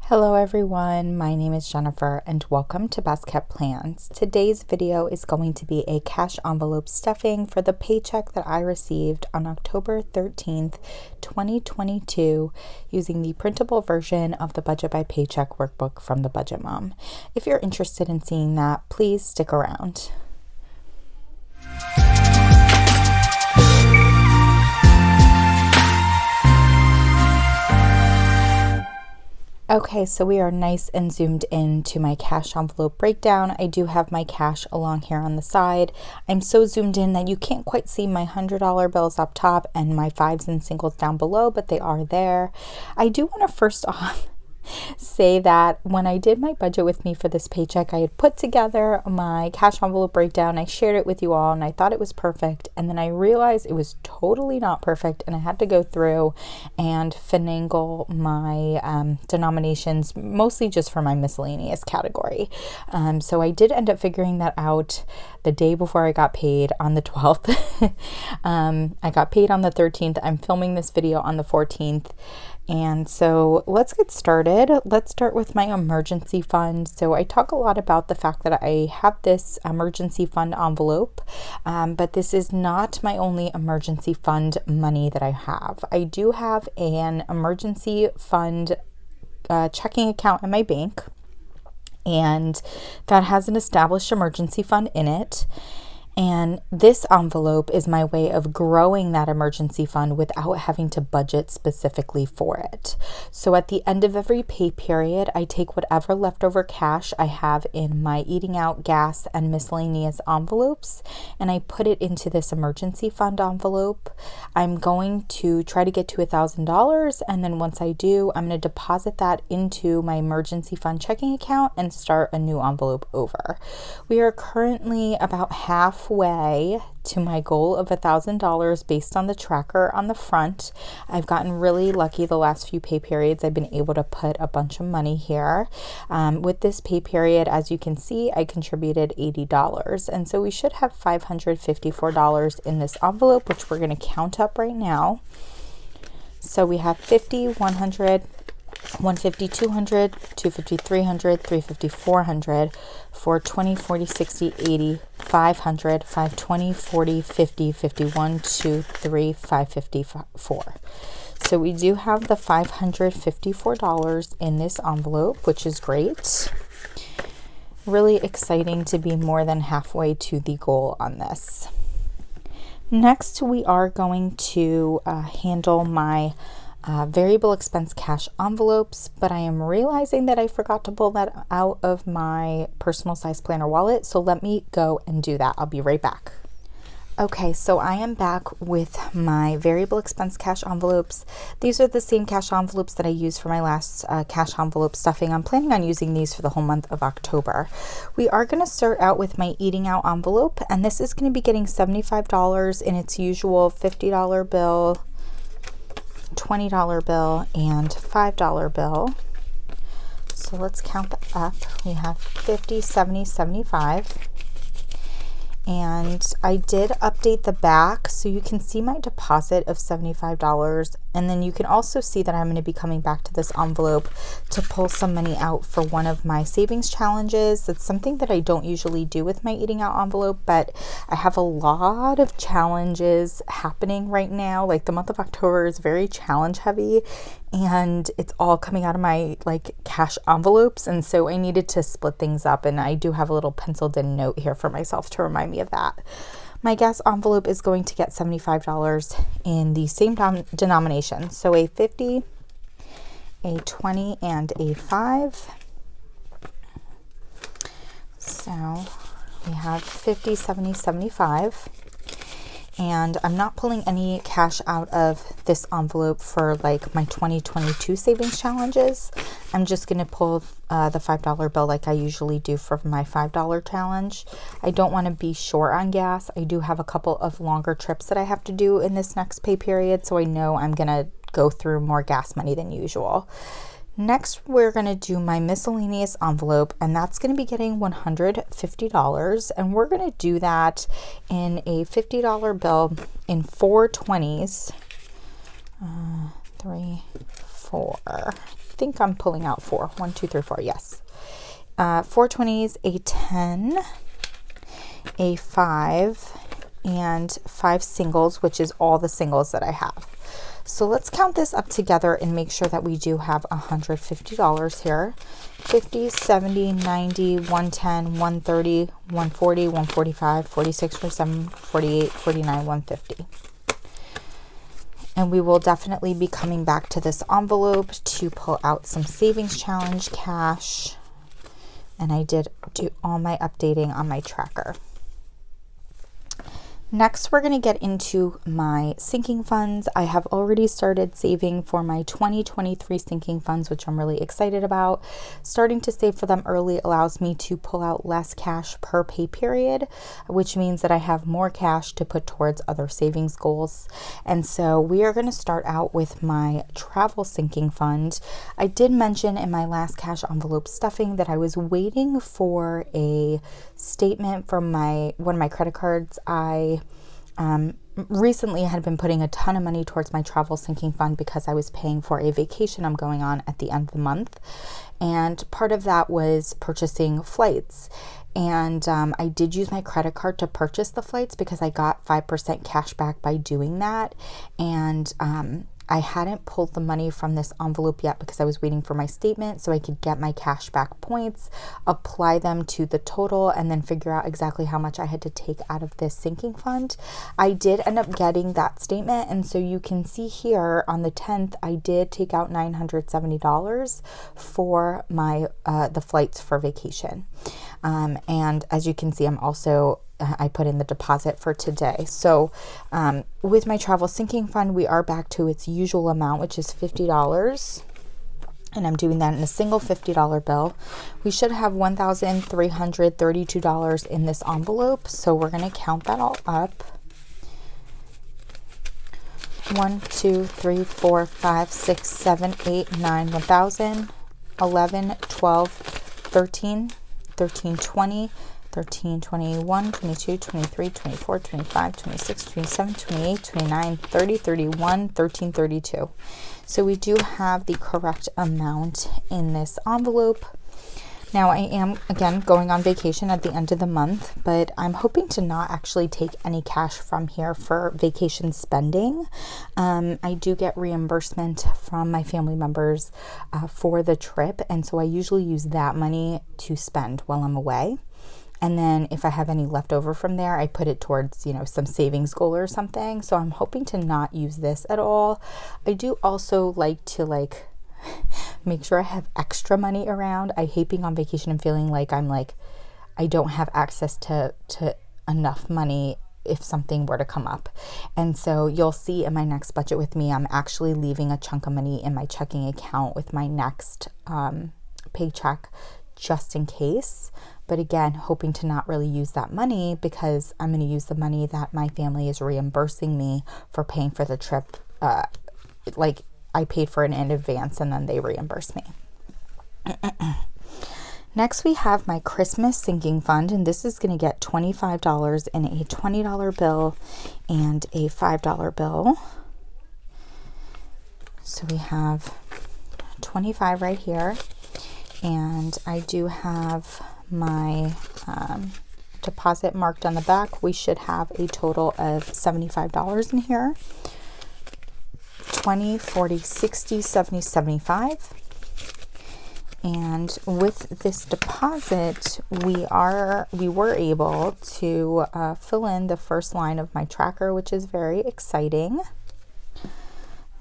Hello everyone, my name is Jennifer and welcome to Best Kept Plans. Today's video is going to be a cash envelope stuffing for the paycheck that I received on October 13th, 2022 using the printable version of the Budget by Paycheck Workbook from the Budget Mom. If you're interested in seeing that, please stick around. Okay, so we are nice and zoomed in to my cash envelope breakdown. I do have my cash along here on the side. I'm so zoomed in that you can't quite see my $100 bills up top and my fives and singles down below, but they are there. I do want to first off say that when I did my budget with me for this paycheck, I had put together my cash envelope breakdown. I shared it with you all and I thought it was perfect. And then I realized it was totally not perfect. And I had to go through and finagle my denominations, mostly just for my miscellaneous category. So I did end up figuring that out the day before I got paid on the 12th. I got paid on the 13th. I'm filming this video on the 14th. And so let's get started. Let's start with my emergency fund. So I talk a lot about the fact that I have this emergency fund envelope, but this is not my only emergency fund money that I have. I do have an emergency fund checking account in my bank, and that has an established emergency fund in it. And this envelope is my way of growing that emergency fund without having to budget specifically for it. So at the end of every pay period, I take whatever leftover cash I have in my eating out, gas, and miscellaneous envelopes, and I put it into this emergency fund envelope. I'm going to try to get to $1,000, and then once I do, I'm going to deposit that into my emergency fund checking account and start a new envelope over. We are currently about halfway to my goal of $1,000 based on the tracker on the front. I've gotten really lucky the last few pay periods. I've been able to put a bunch of money here. With this pay period, as you can see, I contributed $80. And so we should have $554 in this envelope, which we're going to count up right now. So we have 50, 100, 150, 200, 250, 300, 350, 400, 420, 40, 60, 80, 500, 520, 40, 50, 51, 2, 3, 554. So we do have the $554 in this envelope, which is great. Really exciting to be more than halfway to the goal on this. Next, we are going to handle my variable expense cash envelopes, but I am realizing that I forgot to pull that out of my personal size planner wallet. So let me go and do that. I'll be right back. Okay, so I am back with my variable expense cash envelopes. These are the same cash envelopes that I used for my last cash envelope stuffing. I'm planning on using these for the whole month of October. We are going to start out with my eating out envelope, and this is going to be getting $75 in its usual $50 bill, $20 bill, and $5 bill. So let's count that up. We have 50, 70, 75. And I did update the back so you can see my deposit of $75. And then you can also see that I'm going to be coming back to this envelope to pull some money out for one of my savings challenges. It's something that I don't usually do with my eating out envelope, but I have a lot of challenges happening right now. Like the month of October is very challenge heavy, and it's all coming out of my cash envelopes. And so I needed to split things up, and I do have a little penciled in note here for myself to remind me of that. My gas envelope is going to get $75 in the same denomination. So a 50, a 20, and a 5. So we have 50, 70, 75. And I'm not pulling any cash out of this envelope for my 2022 savings challenges. I'm just going to pull the $5 bill like I usually do for my $5 challenge. I don't want to be short on gas. I do have a couple of longer trips that I have to do in this next pay period, so I know I'm going to go through more gas money than usual. Next, we're going to do my miscellaneous envelope, and that's going to be getting $150. And we're going to do that in a $50 bill in 4 20s. 3, 4, think I'm pulling out 4. 1, 2, 3, 4. Yes. 4 20s, a 10, a 5, and 5 singles, which is all the singles that I have. So let's count this up together and make sure that we do have $150 here. 50, 70, 90, 110, 130, 140, 145, 46, 47, 48, 49, 150. And we will definitely be coming back to this envelope to pull out some savings challenge cash. And I did do all my updating on my tracker. Next, we're going to get into my sinking funds. I have already started saving for my 2023 sinking funds, which I'm really excited about. Starting to save for them early allows me to pull out less cash per pay period, which means that I have more cash to put towards other savings goals. And so we are going to start out with my travel sinking fund. I did mention in my last cash envelope stuffing that I was waiting for a statement from one of my credit cards. I recently had been putting a ton of money towards my travel sinking fund because I was paying for a vacation I'm going on at the end of the month. And part of that was purchasing flights. And I did use my credit card to purchase the flights because I got 5% cash back by doing that. And I hadn't pulled the money from this envelope yet because I was waiting for my statement so I could get my cash back points, apply them to the total, and then figure out exactly how much I had to take out of this sinking fund. I did end up getting that statement, and so you can see here on the 10th, I did take out $970 for my the flights for vacation. And as you can see, I put in the deposit for today. So with my travel sinking fund, we are back to its usual amount, which is $50. And I'm doing that in a single $50 bill. We should have $1,332 in this envelope. So we're going to count that all up. 1, 2, 3, 4, 5, 6, 7, 8, 9, 1,000, 11, 12, 13, 13, 20, 13, 21, 22, 23, 24, 25, 26, 27, 28, 29, 30, 31, 13, 32. So we do have the correct amount in this envelope. Now I am, again, going on vacation at the end of the month, but I'm hoping to not actually take any cash from here for vacation spending. I do get reimbursement from my family members for the trip, and so I usually use that money to spend while I'm away. And then if I have any left over from there, I put it towards, some savings goal or something. So I'm hoping to not use this at all. I do also like to make sure I have extra money around. I hate being on vacation and feeling like I don't have access to enough money if something were to come up. And so you'll see in my next budget with me, I'm actually leaving a chunk of money in my checking account with my next paycheck just in case. But again, hoping to not really use that money because I'm going to use the money that my family is reimbursing me for paying for the trip. I paid for it in advance and then they reimburse me. Next, we have my Christmas sinking fund, and this is going to get $25 in a $20 bill and a $5 bill. So we have 25 right here, and I do have my deposit marked on the back. We should have a total of $75 in here. 20, 40, 60, 70, 75. And with this deposit, we were able to fill in the first line of my tracker, which is very exciting.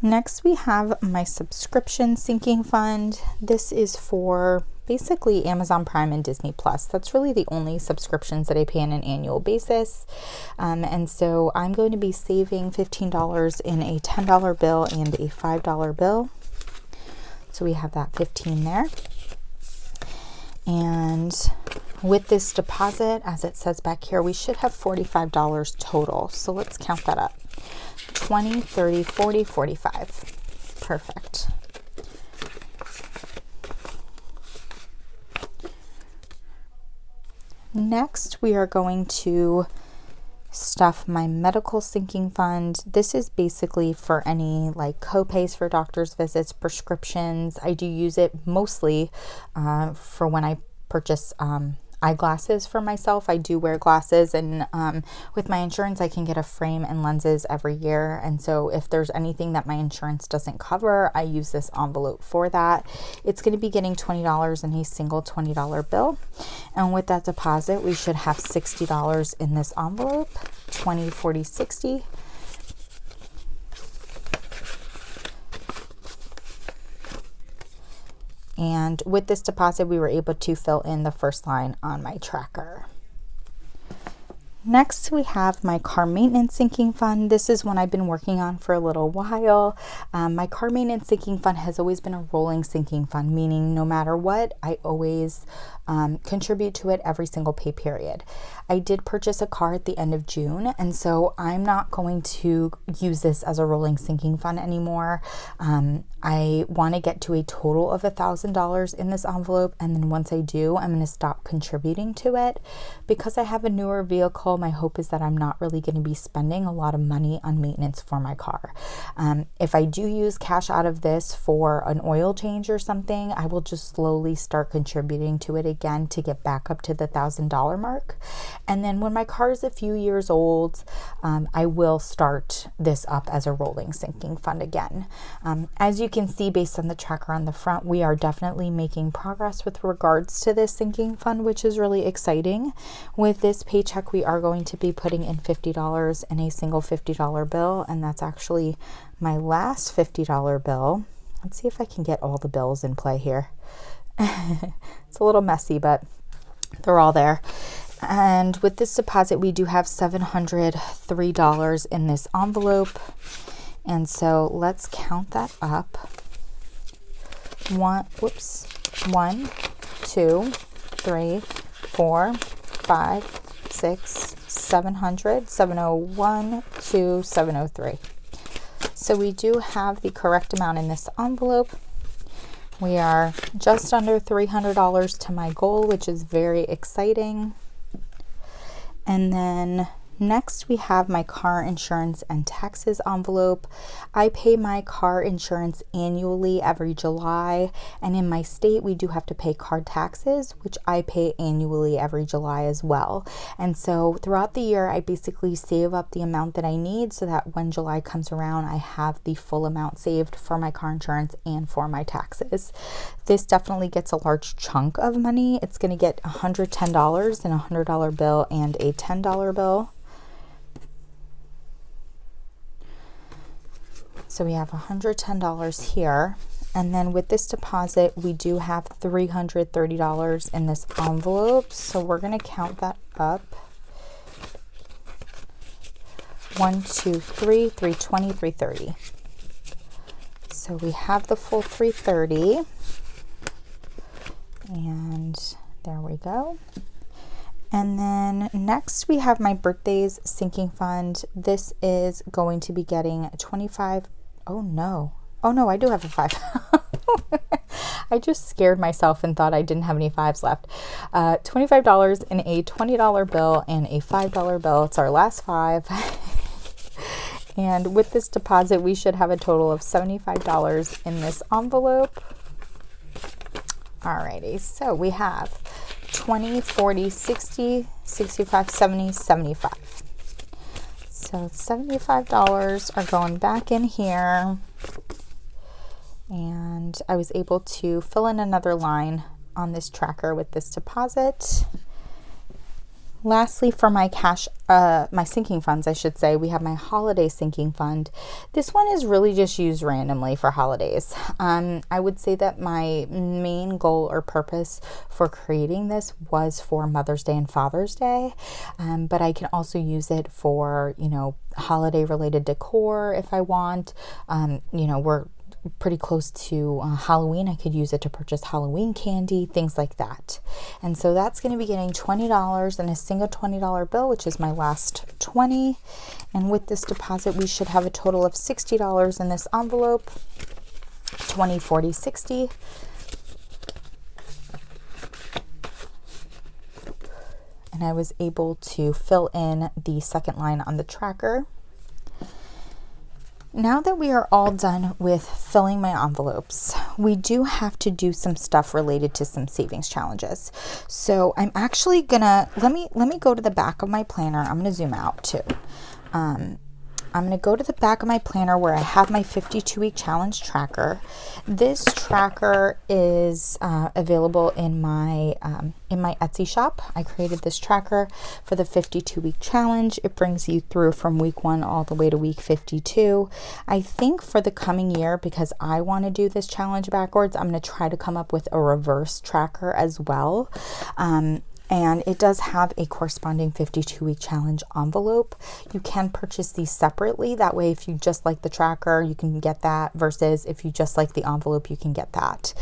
Next, we have my subscription sinking fund. This is for basically Amazon Prime and Disney Plus. That's really the only subscriptions that I pay on an annual basis. And so I'm going to be saving $15 in a $10 bill and a $5 bill. So we have that 15 there. And with this deposit, as it says back here, we should have $45 total. So let's count that up. 20, 30, 40, 45. Perfect. Next, we are going to stuff, my medical sinking fund. This is basically for any like co-pays for doctor's visits, prescriptions. I do use it mostly for when I purchase eyeglasses for myself. I do wear glasses, and with my insurance I can get a frame and lenses every year, and so if there's anything that my insurance doesn't cover, I use this envelope for that. It's going to be getting $20 in a single $20 bill, and with that deposit we should have $60 in this envelope. 20, 40, 60. And with this deposit, we were able to fill in the first line on my tracker. Next, we have my car maintenance sinking fund. This is one I've been working on for a little while. My car maintenance sinking fund has always been a rolling sinking fund, meaning no matter what, I always contribute to it every single pay period. I did purchase a car at the end of June, and so I'm not going to use this as a rolling sinking fund anymore. I want to get to a total of $1,000 in this envelope, and then once I do, I'm going to stop contributing to it. Because I have a newer vehicle, my hope is that I'm not really going to be spending a lot of money on maintenance for my car. If I do use cash out of this for an oil change or something, I will just slowly start contributing to it again to get back up to the $1,000 mark. And then when my car is a few years old, I will start this up as a rolling sinking fund again. As you can see based on the tracker on the front, we are definitely making progress with regards to this sinking fund, which is really exciting. With this paycheck, we are going to be putting in $50 in a single $50 bill, and that's actually my last $50 bill. Let's see if I can get all the bills in play here. It's a little messy, but they're all there. And with this deposit, we do have $703 in this envelope. And so let's count that up. 1, 2, 3, 4, 5, 6, 700, 701 to 703. So we do have the correct amount in this envelope. We are just under $300 to my goal, which is very exciting. And then next we have my car insurance and taxes envelope. I pay my car insurance annually every July, and in my state we do have to pay car taxes, which I pay annually every July as well. And so throughout the year I basically save up the amount that I need so that when July comes around I have the full amount saved for my car insurance and for my taxes. This definitely gets a large chunk of money. It's going to get $110 in a $100 bill and a $10 bill. So we have $110 here. And then with this deposit, we do have $330 in this envelope. So we're going to count that up. 1, 2, 3, 320, 330. So we have the full 330. And there we go. And then next we have my birthdays sinking fund. This is going to be getting 25. Oh no, I do have a 5. I just scared myself and thought I didn't have any 5s left. $25 in a $20 bill and a $5 bill. It's our last 5. And with this deposit, we should have a total of $75 in this envelope. Alrighty, so we have 20, 40, 60, 65, 70, 75. So $75 are going back in here. And I was able to fill in another line on this tracker with this deposit. Lastly, for my cash, my sinking funds, I should say, we have my holiday sinking fund. This one is really just used randomly for holidays. I would say that my main goal or purpose for creating this was for Mother's Day and Father's Day, but I can also use it for, holiday related decor if I want. We're pretty close to Halloween. I could use it to purchase Halloween candy, things like that. And so that's going to be getting $20 in a single $20 bill, which is my last 20. And with this deposit, we should have a total of $60 in this envelope. 20, 40, 60. and I was able to fill in the second line on the tracker. Now that we are all done with filling my envelopes, we do have to do some stuff related to some savings challenges. So I'm actually gonna, let me go to the back of my planner. I'm gonna zoom out too. I'm going to go to the back of my planner where I have my 52-week challenge tracker. This tracker is available in my Etsy shop. I created this tracker for the 52-week challenge. It brings you through from week 1 all the way to week 52. I think for the coming year, because I want to do this challenge backwards, I'm going to try to come up with a reverse tracker as well. And it does have a corresponding 52-week challenge envelope. You can purchase these separately. That way, if you just like the tracker, you can get that, versus if you just like the envelope, you can get that.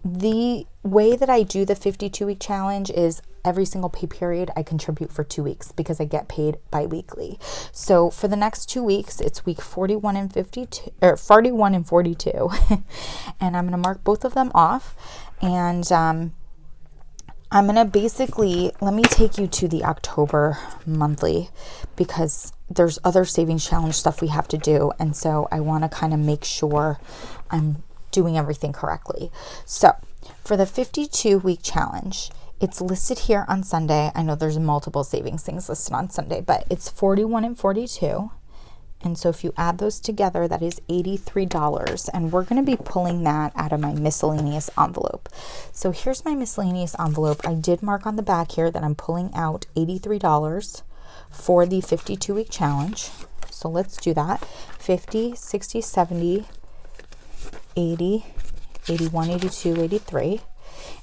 The way that I do the 52-week challenge is every single pay period I contribute for 2 weeks because I get paid bi-weekly. So for the next 2 weeks, it's week 41 and 52, or 41 and 42. And I'm going to mark both of them off. And I'm going to basically, let me take you to the October monthly because there's other savings challenge stuff we have to do. And so I want to kind of make sure I'm doing everything correctly. So for the 52-week challenge, it's listed here on Sunday. I know there's multiple savings things listed on Sunday, but it's 41 and 42. And so if you add those together, that is $83. And we're going to be pulling that out of my miscellaneous envelope. So here's my miscellaneous envelope. I did mark on the back here that I'm pulling out $83 for the 52-week challenge. So let's do that. 50, 60, 70, 80, 81, 82, 83.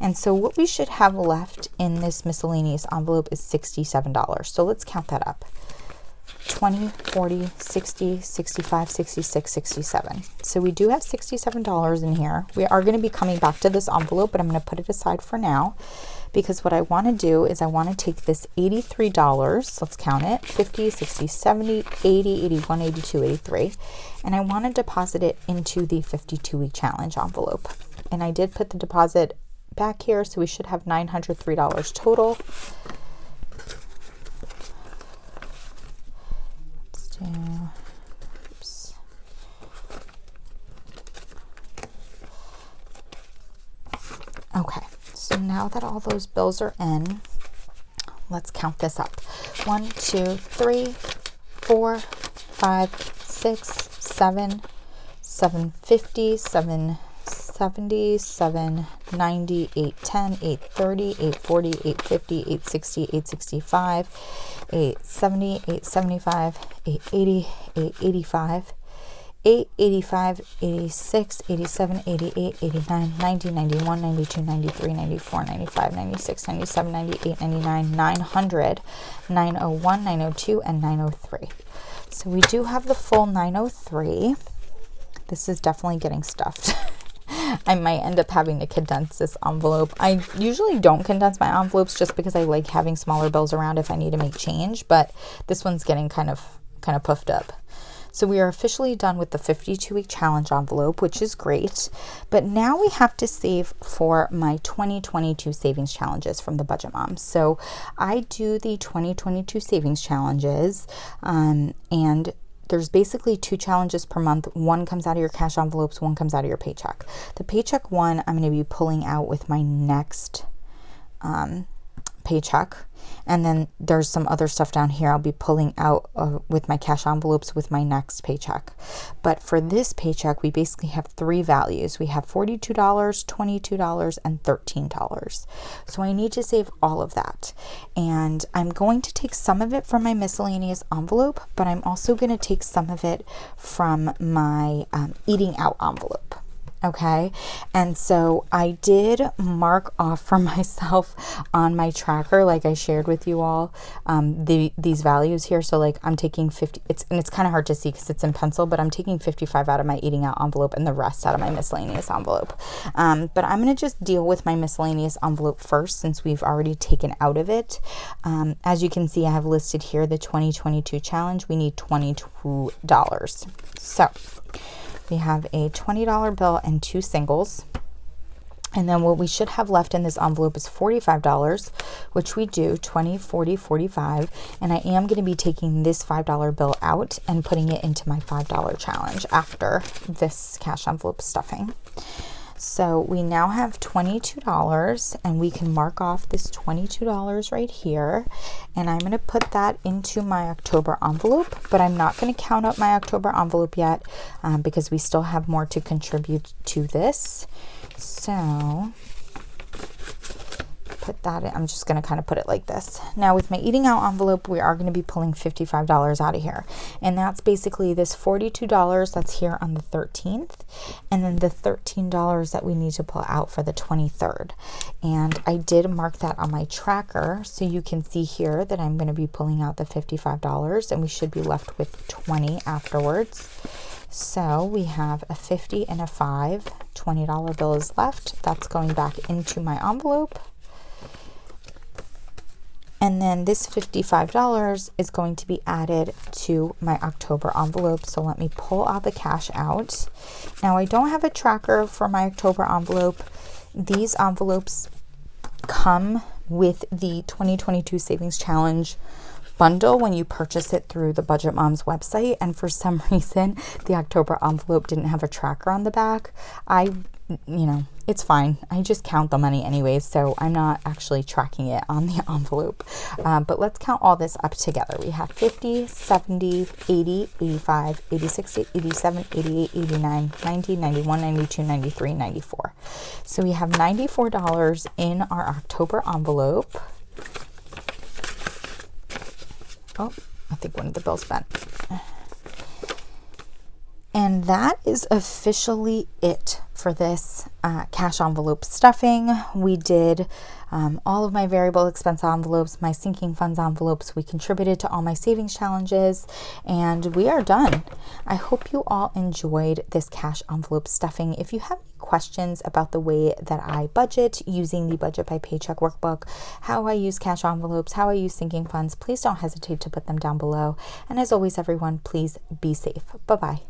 And so what we should have left in this miscellaneous envelope is $67. So let's count that up. 20, 40, 60, 65, 66, 67. So we do have $67 in here. We are going to be coming back to this envelope, but I'm going to put it aside for now because what I want to do is I want to take this $83, let's count it, 50, 60, 70, 80, 81, 82, 83, and I want to deposit it into the 52-week challenge envelope. And I did put the deposit back here, so we should have $903 total. Oops. Okay, so now that all those bills are in, let's count this up. 1, 2, 3, 4, 5, 6, 7, 750, 770, 790, 810, 830, 840, 850, 860, 865, 870, 875, 880, 885, 885, 86, 87, 88, 89, 90, 91, 92, 93, 94, 95, 96, 97, 98, 99, 900, 901, 902, and 903. So we do have the full 903. This is definitely getting stuffed. I might end up having to condense this envelope. I usually don't condense my envelopes just because I like having smaller bills around if I need to make change, but this one's getting kind of puffed up. So we are officially done with the 52-week challenge envelope, which is great. But now we have to save for my 2022 savings challenges from the Budget Moms. So I do the 2022 savings challenges, and there's basically 2 challenges per month. One comes out of your cash envelopes, one comes out of your paycheck. The paycheck one I'm going to be pulling out with my next paycheck. And then there's some other stuff down here I'll be pulling out with my cash envelopes with my next paycheck. But for this paycheck, we basically have 3 values. We have $42, $22, and $13. So I need to save all of that. And I'm going to take some of it from my miscellaneous envelope, but I'm also going to take some of it from my eating out envelope. Okay, and so I did mark off for myself on my tracker, like I shared with you all, these values here. So like I'm taking 50, it's kind of hard to see because it's in pencil, but I'm taking 55 out of my eating out envelope and the rest out of my miscellaneous envelope. But I'm going to just deal with my miscellaneous envelope first since we've already taken out of it. As you can see, I have listed here the 2022 challenge. We need $22. So we have a $20 bill and 2 singles. And then what we should have left in this envelope is $45, which we do, 20, 40, 45. And I am going to be taking this $5 bill out and putting it into my $5 challenge after this cash envelope stuffing. So we now have $22, and we can mark off this $22 right here. And I'm going to put that into my October envelope, but I'm not going to count up my October envelope yet because we still have more to contribute to this. So put that in. I'm just going to kind of put it like this. Now with my eating out envelope, we are going to be pulling $55 out of here. And that's basically this $42 that's here on the 13th. And then the $13 that we need to pull out for the 23rd. And I did mark that on my tracker. So you can see here that I'm going to be pulling out the $55 and we should be left with 20 afterwards. So we have a 50 and a 5, $20 bill is left. That's going back into my envelope. And then this $55 is going to be added to my October envelope. So let me pull all the cash out. Now I don't have a tracker for my October envelope. These envelopes come with the 2022 Savings Challenge bundle when you purchase it through the Budget Moms website, and for some reason the October envelope didn't have a tracker on the back. It's fine. I just count the money anyways, so I'm not actually tracking it on the envelope. But let's count all this up together. We have 50, 70, 80, 85, 86, 87, 88, 89, 90, 91, 92, 93, 94. So we have $94 in our October envelope. Oh, I think one of the bills bent. And that is officially it for this cash envelope stuffing. We did all of my variable expense envelopes, my sinking funds envelopes. We contributed to all my savings challenges, and we are done. I hope you all enjoyed this cash envelope stuffing. If you have any questions about the way that I budget using the Budget by Paycheck workbook, how I use cash envelopes, how I use sinking funds, please don't hesitate to put them down below. And as always, everyone, please be safe. Bye-bye.